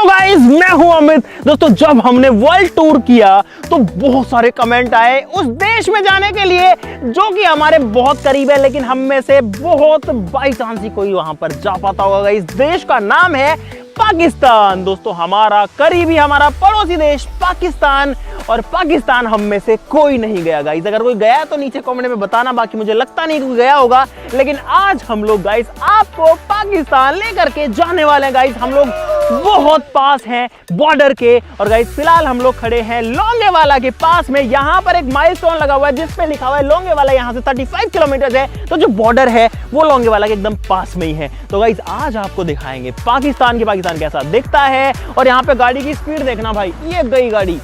Guys, मैं हूं अमित। दोस्तों, जब हमने वर्ल्ड टूर किया तो बहुत सारे कमेंट आए उस देश में जाने के लिए जो कि हमारे बहुत करीब है, लेकिन हम में से बहुत बाई चांस ही कोई वहां पर जा पाता होगा। इस देश का नाम है पाकिस्तान। दोस्तों, हमारा करीबी, हमारा पड़ोसी देश पाकिस्तान, और पाकिस्तान हम में से कोई नहीं गया गाइस। अगर कोई गया तो नीचे कमेंट में बताना, बाकी मुझे लगता नहीं कोई गया होगा। लेकिन आज हम लोग गाइस आपको पाकिस्तान लेकर के जाने वाले हैं गाइस। हम लोग बहुत पास हैं बॉर्डर के, और गाइस फिलहाल हम लोग खड़े हैं लोंगेवाला के पास में। यहाँ पर एक माइलस्टोन लगा हुआ है जिस पे लिखा हुआ है लोंगेवाला। यहाँ से 35 किलोमीटर है, तो जो बॉर्डर है वो लोंगेवाला के एकदम पास में ही है। तो गाइस आज आपको दिखाएंगे पाकिस्तान कैसा दिखता है। और यहाँ पे गाड़ी की स्पीड देखना भाई, ये गई गाड़ी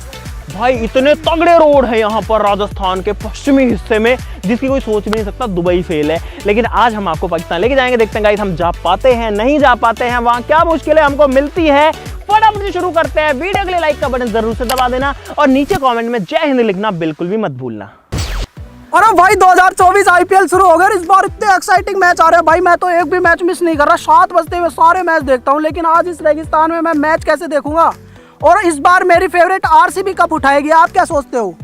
भाई। इतने तगड़े रोड है यहाँ पर राजस्थान के पश्चिमी हिस्से में, जिसकी कोई सोच भी नहीं सकता। दुबई फेल है। लेकिन आज हम आपको पाकिस्तान लेके जाएंगे। देखते हैं गाइस हम जा पाते हैं, नहीं जा पाते हैं, वहां क्या मुश्किलें हमको मिलती है। फटाफट से शुरू करते हैं। वीडियो के लिए लाइक का बटन जरूर से दबा देना, और नीचे कमेंट में जय हिंद लिखना बिल्कुल भी मत भूलना। अरे भाई 2024 आईपीएल शुरू हो गया। इस बार इतने एक्साइटिंग मैच आ रहे हैं भाई। मैं तो एक भी मैच मिस नहीं कर रहा। 7 बजते हुए सारे मैच देखता हूँ, लेकिन आज इस रेगिस्तान में मैं मैच कैसे देखूंगा। और इस बार मेरी फेवरेट आरसीबी कप उठाएगी। आप क्या सोचते हो?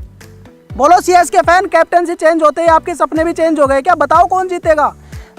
बोलो सीएसके फैन, कैप्टनसी चेंज होते ही आपके सपने भी चेंज हो गए क्या? बताओ कौन जीतेगा?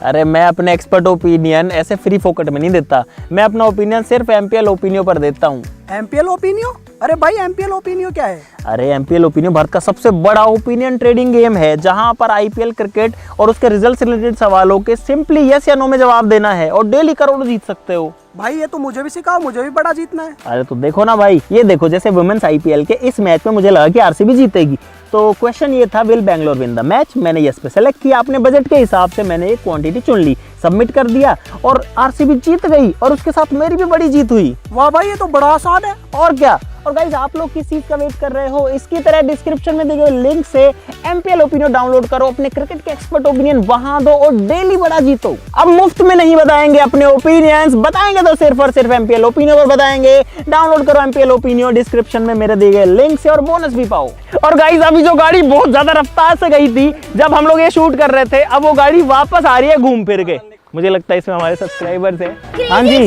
अरे मैं अपने एक्सपर्ट ओपिनियन ऐसे फ्री फोकट में नहीं देता। मैं अपना ओपिनियन सिर्फ एमपीएल ओपिनियन पर देता हूँ। MPL opinion? अरे भाई एमपीएल ओपिनियन क्या है? अरे एमपीएल ओपिनियन भारत का सबसे बड़ा ओपिनियन ट्रेडिंग गेम है, जहां पर आईपीएल क्रिकेट और उसके रिजल्ट से रिलेटेड सवालों के सिंपली यस या नो में जवाब देना है, और डेली करोड़ों जीत सकते हो। भाई ये तो मुझे भी सिखाओ, मुझे भी बड़ा जीतना है। अरे तो देखो ना भाई, ये देखो जैसे वुमेन्स आईपीएल के इस मैच में मुझे लगा कि आरसीबी जीतेगी। तो क्वेश्चन ये था, will Bangalore win the match? मैंने यस पे सेलेक्ट किया। अपने बजट के हिसाब से मैंने एक क्वांटिटी चुन ली, सबमिट कर दिया, और आरसीबी जीत गई, और उसके साथ मेरी भी बड़ी जीत हुई। वाह भाई, ये तो बड़ा आसान है। और क्या। और गाइस आप लोग किस चीज का वेट कर रहे हो? इसकी तरह डिस्क्रिप्शन में दिए गए लिंक से एमपीएल ओपिनियन डाउनलोड करो, अपने क्रिकेट के एक्सपर्ट ओपिनियन वहां दो, और डेली बड़ा जीतो। अब मुफ्त में नहीं बताएंगे अपने ओपिनियंस, बताएंगे तो सिर्फ और सिर्फ एमपीएल ओपिनियन पर बताएंगे। डाउनलोड करो एमपीएल ओपिनियन डिस्क्रिप्शन में मेरे दिए गए लिंक से, और बोनस भी पाओ। और गाइस अभी जो गाड़ी बहुत ज्यादा रफ्तार से गई थी जब हम लोग ये शूट कर रहे थे, अब वो गाड़ी वापस आ रही है घूम फिर के। मुझे लगता है इसमें हमारे सब्सक्राइबर्स हैं। हाँ जी,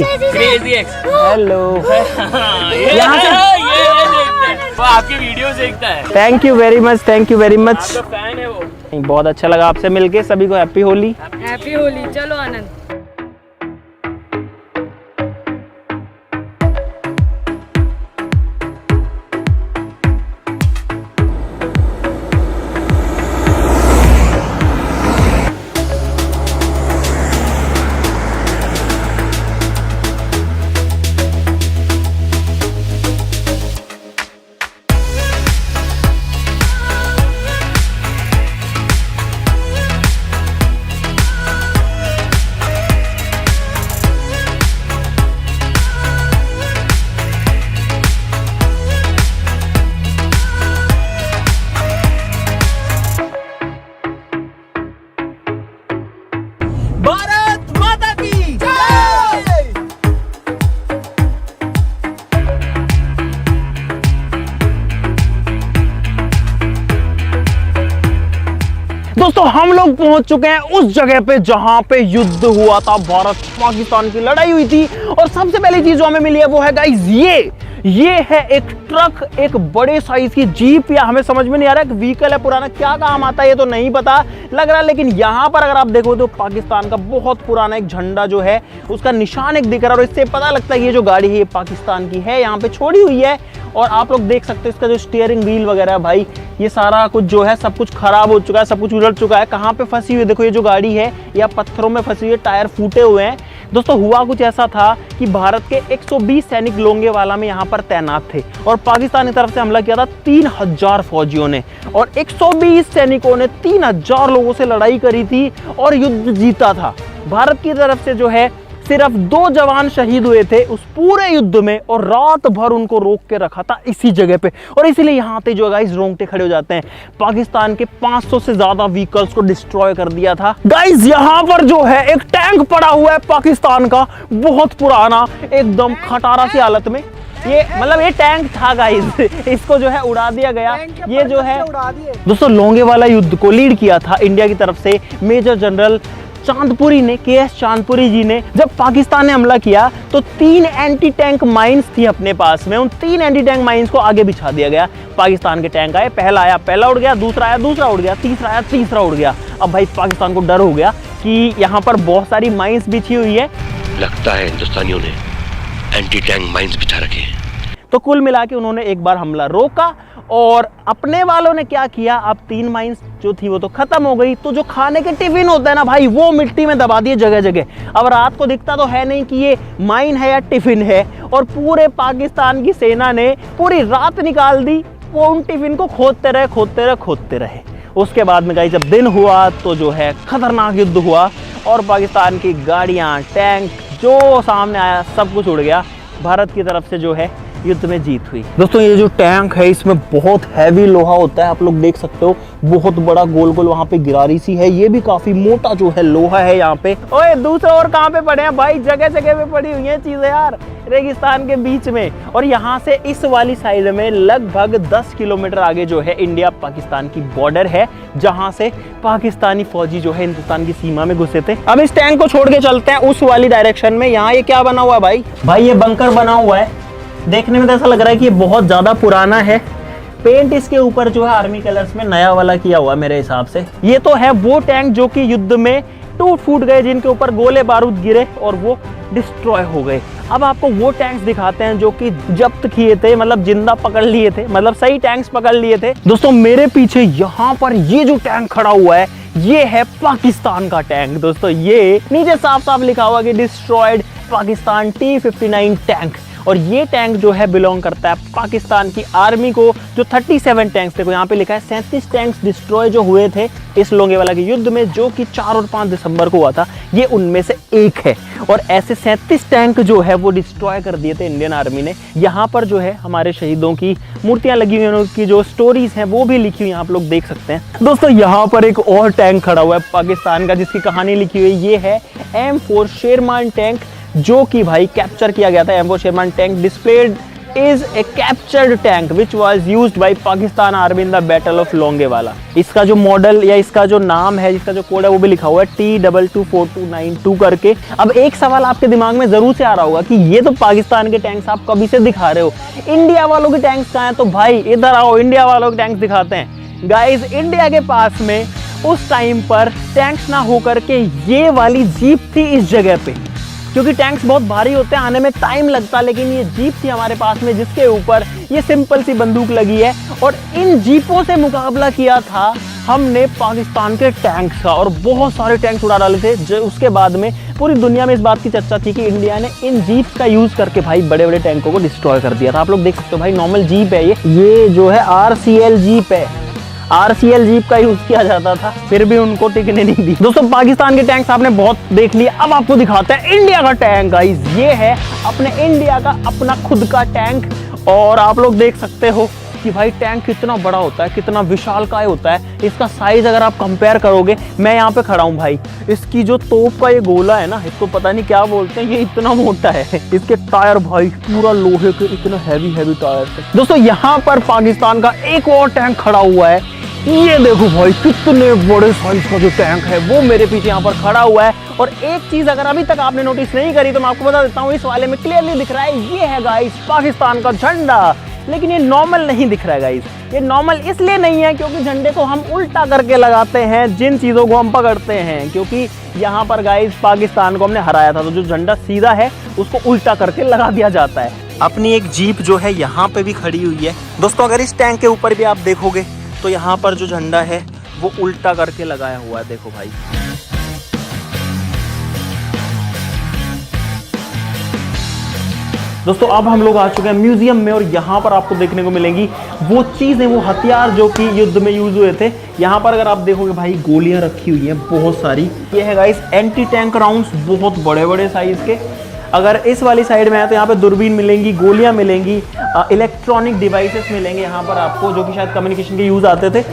हेलो। यहाँ से वो आपकी वीडियोस देखता है। Thank you very much, thank you very much. आपका फैन है वो। बहुत अच्छा लगा आपसे मिलके। सभी को हैप्पी होली। हैप्पी होली। चलो आनंद। भारत माता की जय। दोस्तों, हम लोग पहुंच चुके हैं उस जगह पे जहां पे युद्ध हुआ था, भारत पाकिस्तान की लड़ाई हुई थी। और सबसे पहली चीज जो हमें मिली है वो है गाइस ये है एक ट्रक, एक बड़े साइज की जीप, या हमें समझ में नहीं आ रहा, एक व्हीकल है पुराना, क्या काम आता है ये तो नहीं पता लग रहा। लेकिन यहाँ पर अगर आप देखो तो पाकिस्तान का बहुत पुराना एक झंडा जो है उसका निशान एक दिख रहा है, और इससे पता लगता है ये जो गाड़ी है ये पाकिस्तान की है, यहाँ पे छोड़ी हुई है। और आप लोग देख सकते हो इसका जो स्टीयरिंग व्हील वगैरह है भाई, ये सारा कुछ जो है सब कुछ खराब हो चुका है, सब कुछ उलट चुका है। कहाँ पे फंसी हुई है देखो, ये जो गाड़ी है या पत्थरों में फंसी हुई है, टायर फूटे हुए हैं। दोस्तों, हुआ कुछ ऐसा था कि भारत के 120 सैनिक लोंगेवाला में यहाँ पर तैनात थे, और पाकिस्तान की तरफ से हमला किया था 3000 फौजियों ने, और 120 सैनिकों ने 3000 लोगों से लड़ाई करी थी और युद्ध जीता था। भारत की तरफ से जो है सिर्फ 2 जवान शहीद हुए थे उस पूरे युद्ध में, और रात भर उनको रोक के रखा था इसी जगह पे। और इसीलिए यहाँ आते जो गाइस रोंगटे खड़े हो जाते हैं। पाकिस्तान के 500 से ज्यादा व्हीकल्स को डिस्ट्रॉय कर दिया था गाइस। यहाँ पर जो है एक टैंक पड़ा हुआ है पाकिस्तान का, बहुत पुराना, एकदम खटारा सी हालत में। ये मतलब ये टैंक था गाइस, इसको जो है उड़ा दिया गया। ये जो है दोस्तों लोंगेवाला युद्ध को लीड किया था इंडिया की तरफ से मेजर जनरल चांदपुरी ने, केएस चांदपुरी जी ने, जब पाकिस्तान ने हमला किया तो 3 एंटी टैंक माइंस थी अपने पास में। उन 3 एंटी टैंक माइंस को आगे बिछा दिया गया। पाकिस्तान के टैंक आए, पहला आया पहला उड़ गया, दूसरा आया दूसरा उड़ गया, तीसरा आया तीसरा उड़ गया। अब भाई पाकिस्तान को डर हो गया कि यहाँ पर बहुत सारी माइंस बिछी हुई है, लगता है हिंदुस्तानियों ने एंटी टैंक माइंस बिछा रखे हैं। तो कुल मिला के उन्होंने एक बार हमला रोका और अपने वालों ने क्या किया, अब 3 माइंस जो थी वो तो खत्म हो गई। तो जो खाने के टिफिन होता है ना भाई, वो मिट्टी में दबा दिए जगह जगह। अब रात को दिखता तो है नहीं कि ये माइन है या टिफिन है, और पूरे पाकिस्तान की सेना ने पूरी रात निकाल दी, वो उन टिफिन को खोदते रहे खोदते रहे खोदते रहे। उसके बाद में गाइस जब दिन हुआ तो जो है खतरनाक युद्ध हुआ और पाकिस्तान की गाड़ियां, टैंक जो सामने आया सब कुछ उड़ गया। भारत की तरफ से जो है युद्ध में जीत हुई। दोस्तों ये जो टैंक है इसमें बहुत हैवी लोहा होता है, आप लोग देख सकते हो, बहुत बड़ा गोल गोल वहाँ पे गिरारी सी है। ये भी काफी मोटा जो है लोहा है यहाँ पे। ओए दूसरे और कहाँ पे पड़े हैं भाई, जगह जगह पे पड़ी हुई है चीजें यार, रेगिस्तान के बीच में। और यहाँ से इस वाली साइड में लगभग 10 किलोमीटर आगे जो है इंडिया पाकिस्तान की बॉर्डर है, जहाँ से पाकिस्तानी फौजी जो है हिंदुस्तान की सीमा में घुसे थे। अब इस टैंक को छोड़ के चलते हैं उस वाली डायरेक्शन में। यहाँ ये क्या बना हुआ है भाई? भाई ये बंकर बना हुआ है, देखने में तो ऐसा लग रहा है कि ये बहुत ज्यादा पुराना है। पेंट इसके ऊपर जो है आर्मी कलर्स में नया वाला किया हुआ है मेरे हिसाब से। ये तो है वो टैंक जो कि युद्ध में टूट फूट गए, जिनके ऊपर गोले बारूद गिरे और वो डिस्ट्रॉय हो गए। अब आपको वो टैंक्स दिखाते हैं जो कि जब्त किए थे, मतलब जिंदा पकड़ लिए थे, मतलब सही टैंक्स पकड़ लिए थे। दोस्तों मेरे पीछे यहाँ पर ये जो टैंक खड़ा हुआ है ये है पाकिस्तान का टैंक। दोस्तों ये नीचे साफ साफ लिखा हुआ कि डिस्ट्रॉयड पाकिस्तान T-59 टैंक। और ये टैंक जो है बिलोंग करता है पाकिस्तान की आर्मी को। जो 37 टैंक्स, देखो यहाँ पे लिखा है 37 टैंक्स डिस्ट्रॉय जो हुए थे इस लोंगेवाला के युद्ध में, जो कि 4 और 5 दिसंबर को हुआ था, ये उनमें से एक है। और ऐसे 37 टैंक जो है वो डिस्ट्रॉय कर दिए थे इंडियन आर्मी ने। यहाँ पर जो है हमारे शहीदों की मूर्तियां लगी हुई हैं, उनकी जो स्टोरीज हैं वो भी लिखी हुई हैं, आप लोग देख सकते हैं। दोस्तों यहाँ पर एक और टैंक खड़ा हुआ है पाकिस्तान का, जिसकी कहानी लिखी हुई है। ये है M4 शेरमान टैंक, जो कि भाई कैप्चर किया गया था। M4 Sherman tank displayed is a captured tank which was used by Pakistan army in the battle of Longewala. इसका जो मॉडल या इसका जो नाम है, जिसका जो कोड है वो भी लिखा हुआ है T224292 करके। अब एक सवाल आपके दिमाग में जरूर से आ रहा होगा कि ये तो पाकिस्तान के टैंक्स आप कभी से दिखा रहे हो, इंडिया वालों के टैंक्स कहाँ हैं? तो भाई इधर आओ, इंडिया वालों के टैंक्स दिखाते हैं। गाइज इंडिया के पास में उस टाइम पर टैंक्स ना होकर के ये वाली जीप थी इस जगह पे, क्योंकि टैंक्स बहुत भारी होते हैं, आने में टाइम लगता, लेकिन ये जीप थी हमारे पास में जिसके ऊपर ये सिंपल सी बंदूक लगी है। और इन जीपों से मुकाबला किया था हमने पाकिस्तान के टैंक्स का, और बहुत सारे टैंक्स उड़ा डाले थे। जो उसके बाद में पूरी दुनिया में इस बात की चर्चा थी कि इंडिया ने इन जीप्स का यूज करके भाई बड़े बड़े टैंकों को डिस्ट्रॉय कर दिया था। आप लोग देख सकते हो भाई, नॉर्मल जीप है ये जो है RCL जीप है, RCL जीप का यूज किया जाता था, फिर भी उनको टिकने नहीं दी। दोस्तों पाकिस्तान के टैंक्स आपने बहुत देख लिए, अब आपको दिखाते हैं इंडिया का टैंक। गाइस ये है अपने इंडिया का अपना खुद का टैंक, और आप लोग देख सकते हो कि भाई टैंक कितना बड़ा होता है, कितना विशालकाय होता है। इसका साइज अगर आप कंपेयर करोगे, मैं यहाँ पे खड़ा हूँ भाई, इसकी जो तोप का ये गोला है ना, इसको पता नहीं क्या बोलते हैं, ये इतना मोटा है। इसके टायर भाई पूरा लोहे के, इतना हैवी टायर है। दोस्तों यहाँ पर पाकिस्तान का एक और टैंक खड़ा हुआ है, ये देखो भाई कितने बड़े साइज का जो टैंक है वो मेरे पीछे यहाँ पर खड़ा हुआ है। और एक चीज अगर अभी तक आपने नोटिस नहीं करी तो मैं आपको बता देता हूँ, इस वाले में क्लियरली दिख रहा है, ये है गाइस पाकिस्तान का झंडा। लेकिन ये नॉर्मल नहीं दिख रहा है गाइस, ये नॉर्मल इसलिए नहीं है क्योंकि झंडे को हम उल्टा करके लगाते हैं जिन चीजों को हम पकड़ते हैं, क्योंकि यहाँ पर गाइस पाकिस्तान को हमने हराया था, तो जो झंडा सीधा है उसको उल्टा करके लगा दिया जाता है। अपनी एक जीप जो है यहाँ पे भी खड़ी हुई है। दोस्तों अगर इस टैंक के ऊपर भी आप देखोगे तो यहाँ पर जो झंडा है वो उल्टा करके लगाया हुआ है, देखो भाई। दोस्तों अब हम लोग आ चुके हैं म्यूजियम में, और यहाँ पर आपको देखने को मिलेंगी वो चीजें, वो हथियार जो कि युद्ध में यूज हुए थे। यहाँ पर अगर आप देखोगे भाई गोलियां रखी हुई हैं बहुत सारी। ये है गाइस एंटी टैंक राउंड्स, बहुत बड़े बड़े साइज के। अगर इस वाली साइड में है तो यहाँ पे दूरबीन मिलेंगी, गोलियां मिलेंगी, इलेक्ट्रॉनिक डिवाइसेस मिलेंगे यहाँ पर आपको, जो कि शायद कम्युनिकेशन के यूज आते थे।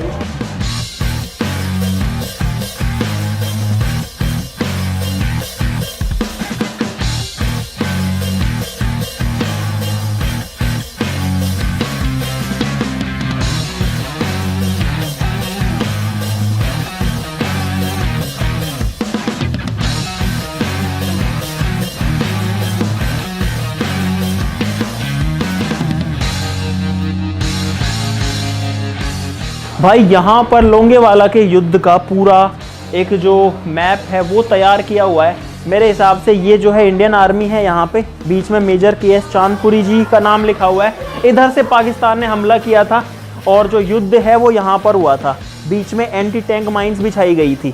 भाई यहाँ पर लोंगेवाला के युद्ध का पूरा एक जो मैप है वो तैयार किया हुआ है। मेरे हिसाब से ये जो है इंडियन आर्मी है, यहाँ पे बीच में मेजर KS चांदपुरी जी का नाम लिखा हुआ है। इधर से पाकिस्तान ने हमला किया था और जो युद्ध है वो यहाँ पर हुआ था। बीच में एंटी टैंक माइंस बिछाई गई थी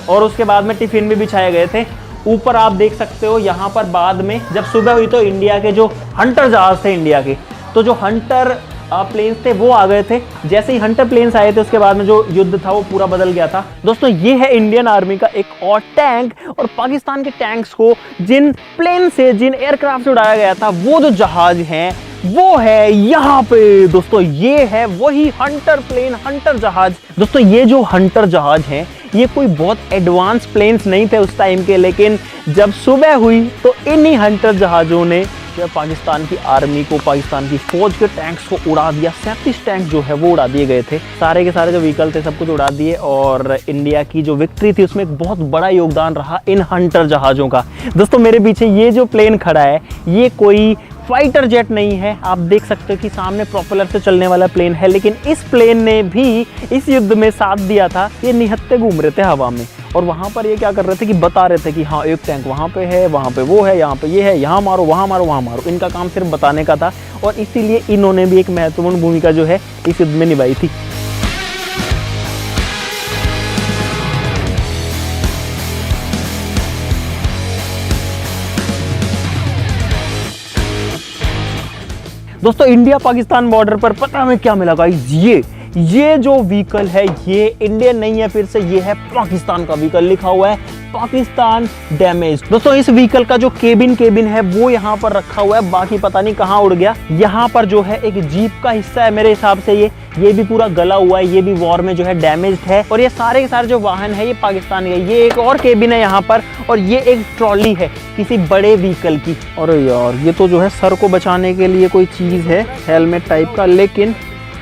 और उसके बाद में टिफिन भी बिछाए गए थे। ऊपर आप देख सकते हो यहाँ पर बाद में जब सुबह हुई तो इंडिया के जो हंटर जहाज थे इंडिया के, तो जो हंटर प्लेन्स थे वो आ गए थे। जैसे ही हंटर प्लेन्स आए थे उसके बाद में जो युद्ध था वो पूरा बदल गया था। दोस्तों ये है इंडियन आर्मी का एक और टैंक, और पाकिस्तान के टैंक्स को जिन प्लेन से, जिन एयरक्राफ्ट से उड़ाया गया था, वो जो जहाज हैं वो है यहाँ पे। दोस्तों ये है वही हंटर प्लेन, हंटर जहाज। दोस्तों ये जो हंटर जहाज हैं ये कोई बहुत एडवांस प्लेन्स नहीं थे उस टाइम के, लेकिन जब सुबह हुई तो इन्हीं हंटर जहाज़ों ने जो पाकिस्तान की आर्मी को, पाकिस्तान की फौज के टैंक्स को उड़ा दिया। 37 टैंक जो है वो उड़ा दिए गए थे। सारे के सारे जो व्हीकल थे सब कुछ उड़ा दिए, और इंडिया की जो विक्ट्री थी उसमें एक बहुत बड़ा योगदान रहा इन हंटर जहाज़ों का। दोस्तों मेरे पीछे ये जो प्लेन खड़ा है ये कोई फाइटर जेट नहीं है। आप देख सकते हो कि सामने प्रोपेलर से चलने वाला प्लेन है, लेकिन इस प्लेन ने भी इस युद्ध में साथ दिया था। ये निहत्ते घूम रहे थे हवा में, और वहाँ पर ये क्या कर रहे थे कि बता रहे थे कि हाँ एक टैंक वहाँ पे है, वहाँ पे वो है, यहाँ पे ये है, यहाँ मारो, वहाँ मारो, वहाँ मारो। इनका काम सिर्फ बताने का था, और इसीलिए इन्होंने भी एक महत्वपूर्ण भूमिका जो है इस युद्ध में निभाई थी। दोस्तों इंडिया पाकिस्तान बॉर्डर पर पता हमें क्या मिला गाइस, ये जो व्हीकल है ये इंडियन नहीं है, फिर से ये है पाकिस्तान का व्हीकल। लिखा हुआ है पाकिस्तान डैमेज। दोस्तों इस व्हीकल का जो केबिन है वो यहाँ पर रखा हुआ है, बाकी पता नहीं कहाँ उड़ गया। यहाँ पर जो है एक जीप का हिस्सा है मेरे हिसाब से, ये भी पूरा गला हुआ है, ये भी वॉर में जो है डैमेज्ड है। और ये सारे के सारे जो वाहन है ये पाकिस्तान के। ये एक और केबिन है यहाँ पर, और ये एक ट्रॉली है किसी बड़े व्हीकल की। और यार ये तो जो है सर को बचाने के लिए कोई चीज है, हेलमेट टाइप का, लेकिन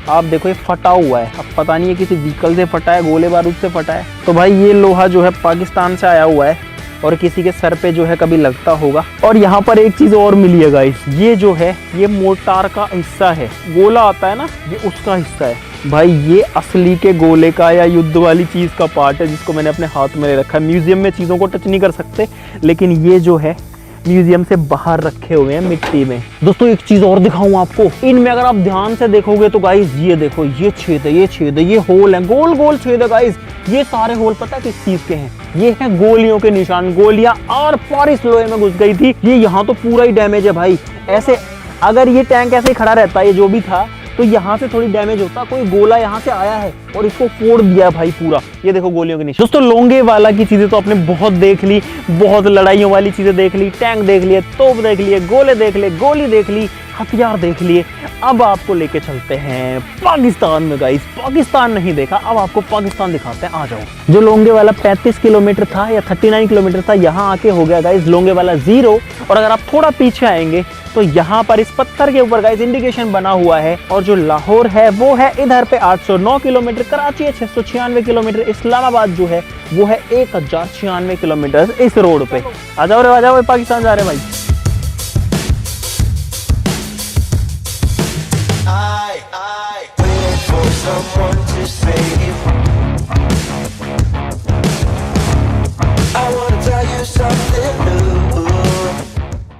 आप देखो ये फटा हुआ है। अब पता नहीं है किसी व्हीकल से फटा है, गोले बारूद से फटा है। तो भाई ये लोहा जो है पाकिस्तान से आया हुआ है, और किसी के सर पे जो है कभी लगता होगा। और यहाँ पर एक चीज और मिली है गाइस, ये जो है ये मोर्टार का हिस्सा है। गोला आता है ना, ये उसका हिस्सा है। भाई ये असली के गोले का या युद्ध वाली चीज का पार्ट है, जिसको मैंने अपने हाथ में ले रखा है। म्यूजियम में चीजों को टच नहीं कर सकते, लेकिन ये जो है म्यूजियम से बाहर रखे हुए हैं मिट्टी में। दोस्तों एक चीज और दिखाऊं आपको, इनमें अगर आप ध्यान से देखोगे तो गाइस ये देखो, ये छेद है, ये छेद है, ये होल है, गोल गोल छेद है गाइस। ये सारे होल पता किस चीज के हैं? ये है गोलियों के निशान। गोलियां आर पार इस लोहे में घुस गई थी। ये यहाँ तो पूरा ही डैमेज है भाई। ऐसे अगर ये टैंक ऐसे ही खड़ा रहता, ये जो भी था, तो यहाँ से थोड़ी डैमेज होता। कोई गोला यहाँ से आया है और इसको फोड़ दिया भाई पूरा। ये देखो गोलियों के निशान। दोस्तों लोंगेवाला की चीजें तो आपने बहुत देख ली, बहुत लड़ाइयों वाली चीजें देख ली, टैंक देख लिए, तोप देख लिए, गोले देख लिए, गोली देख ली, हथियार देख लिए। अब आपको लेके चलते हैं पाकिस्तान में गाइस। पाकिस्तान नहीं देखा, अब आपको पाकिस्तान दिखाते हैं, आ जाओ। जो लोंगेवाला 35 किलोमीटर था या 39 किलोमीटर था, यहाँ आके हो गया गाइस लोंगेवाला 0। और अगर आप थोड़ा पीछे आएंगे तो यहाँ पर इस पत्थर के ऊपर गाइस इंडिकेशन बना हुआ है। और जो लाहौर है वो है इधर पे 809 किलोमीटर, कराची है 696 किलोमीटर, इस्लामाबाद जो है वो है 1096 किलोमीटर इस रोड पे। आ जाओ रे, आ जाओ, पाकिस्तान जा रहे भाई।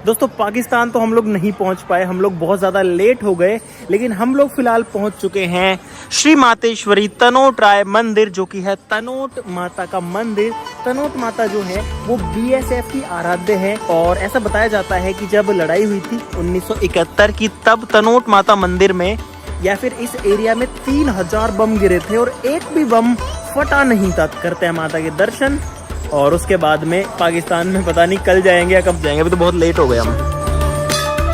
दोस्तों पाकिस्तान तो हम लोग नहीं पहुंच पाए, हम लोग बहुत ज़्यादा लेट हो गए, लेकिन हम लोग फिलहाल पहुंच चुके हैं श्री मातेश्वरी तनोट राय मंदिर, जो कि है तनोट माता का मंदिर। तनोट माता जो है वो BSF की आराध्य है, और ऐसा बताया जाता है कि जब लड़ाई हुई थी 1971 की, तब तनोट माता मंदिर में या फिर इस एरिया में 3000 बम गिरे थे और एक भी बम फटा नहीं था। करते हैं माता के दर्शन, और उसके बाद में पाकिस्तान में पता नहीं कल जाएंगे या कब जाएंगे, अभी तो बहुत लेट हो गए हम।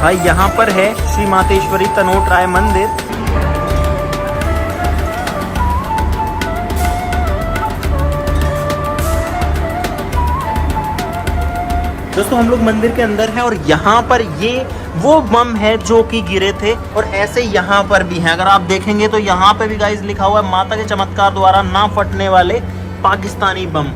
भाई यहाँ पर है श्री मातेश्वरी तनोट राय मंदिर। दोस्तों हम लोग मंदिर के अंदर हैं, और यहाँ पर ये वो बम है जो कि गिरे थे, और ऐसे यहाँ पर भी हैं। अगर आप देखेंगे तो यहाँ पे भी गाइस लिखा हुआ है माता के चमत्कार द्वारा ना फटने वाले पाकिस्तानी बम।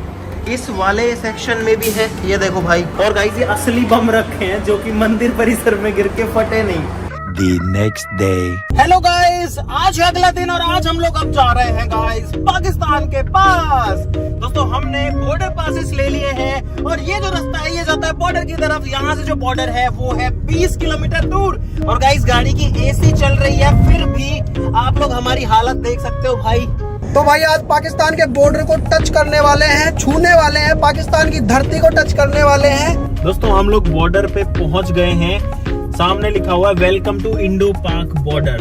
इस वाले सेक्शन में भी है, ये देखो भाई। और गाइस ये असली बम रखे हैं जो कि मंदिर परिसर में गिर के फटे नहीं। The next day. Hello guys, आज है अगला दिन और आज हम लोग अब जा रहे हैं गाइस पाकिस्तान के पास। दोस्तों हमने बॉर्डर पासेस ले लिए हैं और ये जो रास्ता है ये जाता है बॉर्डर की तरफ। यहाँ से जो बॉर्डर है वो है 20 किलोमीटर दूर। और गाइस गाड़ी की एसी चल रही है, फिर भी आप लोग हमारी हालत देख सकते हो भाई। तो भाई आज पाकिस्तान के बॉर्डर को टच करने वाले हैं, छूने वाले हैं, पाकिस्तान की धरती को टच करने वाले हैं। दोस्तों हम लोग बॉर्डर पे पहुंच गए हैं। सामने लिखा हुआ है वेलकम टू इंडो पाक बॉर्डर।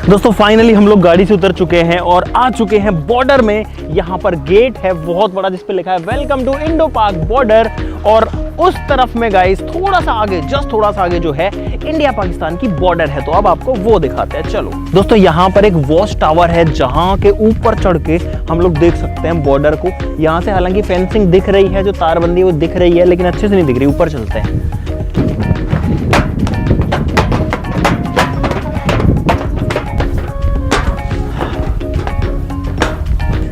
दोस्तों फाइनली हम लोग गाड़ी से उतर चुके हैं और आ चुके हैं बॉर्डर में। यहाँ पर गेट है बहुत बड़ा जिस पे लिखा है वेलकम टू इंडो पाक बॉर्डर। और उस तरफ में गाइस थोड़ा सा आगे, जस्ट थोड़ा सा आगे जो है इंडिया पाकिस्तान की बॉर्डर है। तो अब आपको वो दिखाते हैं, चलो। दोस्तों यहाँ पर एक वॉच टावर है जहाँ के ऊपर चढ़ के हम लोग देख सकते हैं बॉर्डर को। यहाँ से हालांकि फेंसिंग दिख रही है, जो तारबंदी वो दिख रही है, लेकिन अच्छे से नहीं दिख रही। ऊपर चलते हैं।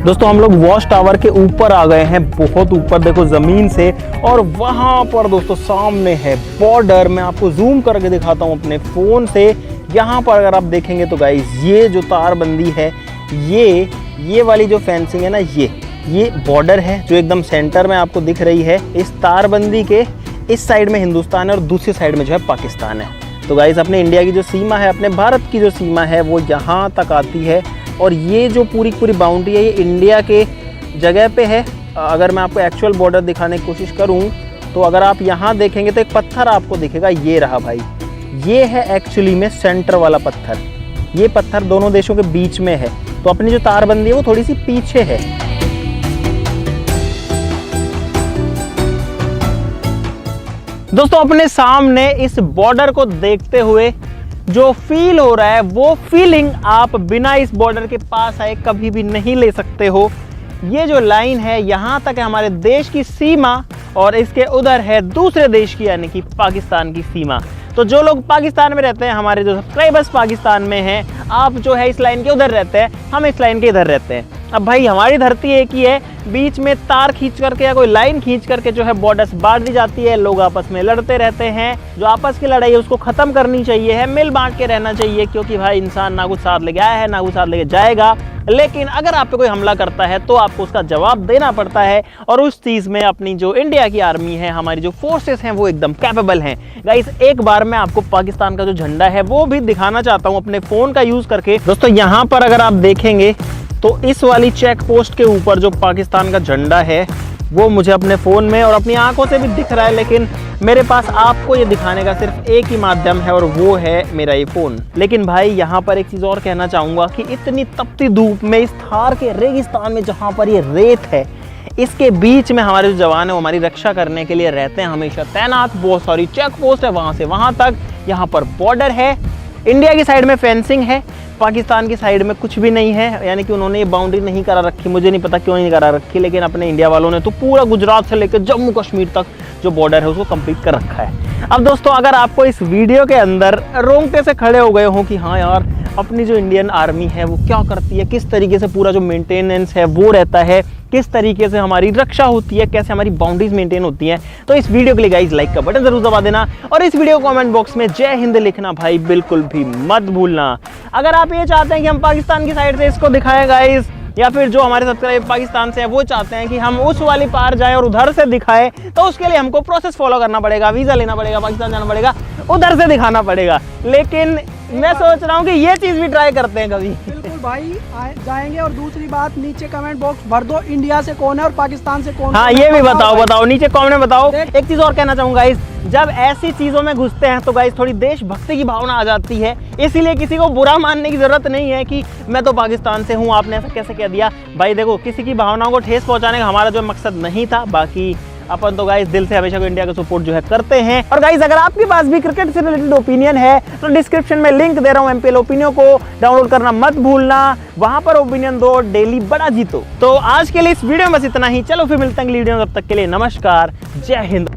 दोस्तों हम लोग वॉच टावर के ऊपर आ गए हैं, बहुत ऊपर देखो जमीन से। और वहां पर दोस्तों सामने है बॉर्डर। मैं आपको जूम करके दिखाता हूं अपने फोन से। यहाँ पर अगर आप देखेंगे तो गाइस ये जो तारबंदी है, ये वाली जो फेंसिंग है ना, ये बॉर्डर है जो एकदम सेंटर में आपको दिख रही है। इस तारबंदी के इस साइड में हिंदुस्तान है और दूसरी साइड में जो है पाकिस्तान है। तो गाइस अपने इंडिया की जो सीमा है, अपने भारत की जो सीमा है वो यहाँ तक आती है। और ये जो पूरी बाउंड्री है ये इंडिया के जगह पे है। अगर मैं आपको एक्चुअल बॉर्डर दिखाने की कोशिश करूं तो अगर आप यहाँ देखेंगे तो एक पत्थर आपको दिखेगा, ये रहा भाई। ये है एक्चुअली में सेंटर वाला पत्थर। ये पत्थर दोनों देशों के बीच में है। तो अपनी जो तारबंदी है वो थोड़ी सी पीछे है। दोस्तों अपने सामने इस बॉर्डर को देखते हुए जो फील हो रहा है वो फीलिंग आप बिना इस बॉर्डर के पास आए कभी भी नहीं ले सकते हो। ये जो लाइन है यहाँ तक है हमारे देश की सीमा और इसके उधर है दूसरे देश की यानी कि पाकिस्तान की सीमा। तो जो लोग पाकिस्तान में रहते हैं, हमारे जो सब्सक्राइबर्स पाकिस्तान में हैं, आप जो है इस लाइन के उधर रहते हैं, हम इस लाइन के इधर रहते हैं। अब भाई हमारी धरती एक ही है, बीच में तार खींच करके या कोई लाइन खींच करके जो है बॉर्डर्स बांट दी जाती है। लोग आपस में लड़ते रहते हैं। जो आपस की लड़ाई है उसको खत्म करनी चाहिए है, मिल बांट के रहना चाहिए। क्योंकि भाई इंसान ना कुछ साथ लेके आया है ना कुछ साथ लेके जाएगा। लेकिन अगर आप पे कोई हमला करता है तो आपको उसका जवाब देना पड़ता है। और उस चीज में अपनी जो इंडिया की आर्मी है, हमारी जो फोर्सेस हैं वो एकदम कैपेबल हैं। गाइस एक बार मैं आपको पाकिस्तान का जो झंडा है वो भी दिखाना चाहता हूँ अपने फोन का यूज करके। दोस्तों यहाँ पर अगर आप देखेंगे तो इस वाली चेक पोस्ट के ऊपर जो पाकिस्तान का झंडा है वो मुझे अपने फ़ोन में और अपनी आंखों से भी दिख रहा है। लेकिन मेरे पास आपको ये दिखाने का सिर्फ एक ही माध्यम है और वो है मेरा ये फ़ोन। लेकिन भाई यहाँ पर एक चीज़ और कहना चाहूँगा कि इतनी तपती धूप में, इस थार के रेगिस्तान में जहाँ पर ये रेत है, इसके बीच में हमारे जो जवान है वो हमारी रक्षा करने के लिए रहते हैं हमेशा तैनात। बहुत सारी चेक पोस्ट है वहाँ से वहाँ तक। यहाँ पर बॉर्डर है, इंडिया की साइड में फेंसिंग है, पाकिस्तान की साइड में कुछ भी नहीं है। यानी कि उन्होंने ये बाउंड्री नहीं करा रखी, मुझे नहीं पता क्यों नहीं करा रखी। लेकिन अपने इंडिया वालों ने तो पूरा गुजरात से लेकर जम्मू कश्मीर तक जो बॉर्डर है उसको कंप्लीट कर रखा है। अब दोस्तों अगर आपको इस वीडियो के अंदर रोंगटे से खड़े हो गए हो कि हाँ यार अपनी जो इंडियन आर्मी है वो क्या करती है, किस तरीके से पूरा जो मेंटेनेंस है वो रहता है, किस तरीके से हमारी रक्षा होती है, कैसे हमारी बाउंड्रीज मेंटेन होती हैं, तो इस वीडियो के लिए गाइस लाइक का बटन जरूर दबा देना और इस वीडियो कमेंट बॉक्स में जय हिंद लिखना भाई बिल्कुल भी मत भूलना। अगर आप ये चाहते हैं कि हम पाकिस्तान की साइड से इसको दिखाएं गाइस, या फिर जो हमारे सब्सक्राइबर पाकिस्तान से है वो चाहते हैं कि हम उस वाली पार जाएं और उधर से दिखाएं, तो उसके लिए हमको प्रोसेस फॉलो करना पड़ेगा, वीज़ा लेना पड़ेगा, पाकिस्तान जाना पड़ेगा, उधर से दिखाना पड़ेगा। लेकिन मैं सोच रहा हूँ कि ये चीज़ भी ट्राई करते हैं कभी। बिल्कुल भाई जाएंगे। और दूसरी बात, नीचे कमेंट बॉक्स भर दो, इंडिया से कौन है और पाकिस्तान से कौन। हाँ ये भी बताओ नीचे कमेंट में बताओ। एक चीज़ और कहना चाहूँगा गाइस, जब ऐसी चीज़ों में घुसते हैं तो गाइस थोड़ी देशभक्ति की भावना आ जाती है। इसीलिए किसी को बुरा मानने की जरूरत नहीं है कि मैं तो पाकिस्तान से हूँ, आपने ऐसा कैसे कह दिया। भाई देखो किसी की भावनाओं को ठेस पहुँचाने का हमारा जो मकसद नहीं था। बाकी अपन तो गाइस दिल से हमेशा को इंडिया का सपोर्ट जो है करते हैं। और गाइस अगर आपके पास भी क्रिकेट से रिलेटेड ओपिनियन है तो डिस्क्रिप्शन में लिंक दे रहा हूँ, एमपीएल ओपिनियन को डाउनलोड करना मत भूलना। वहां पर ओपिनियन दो, डेली बड़ा जीतो। तो आज के लिए इस वीडियो में बस इतना ही। चलो फिर मिलते हैं अगली वीडियो में, तब तक के लिए नमस्कार, जय हिंद।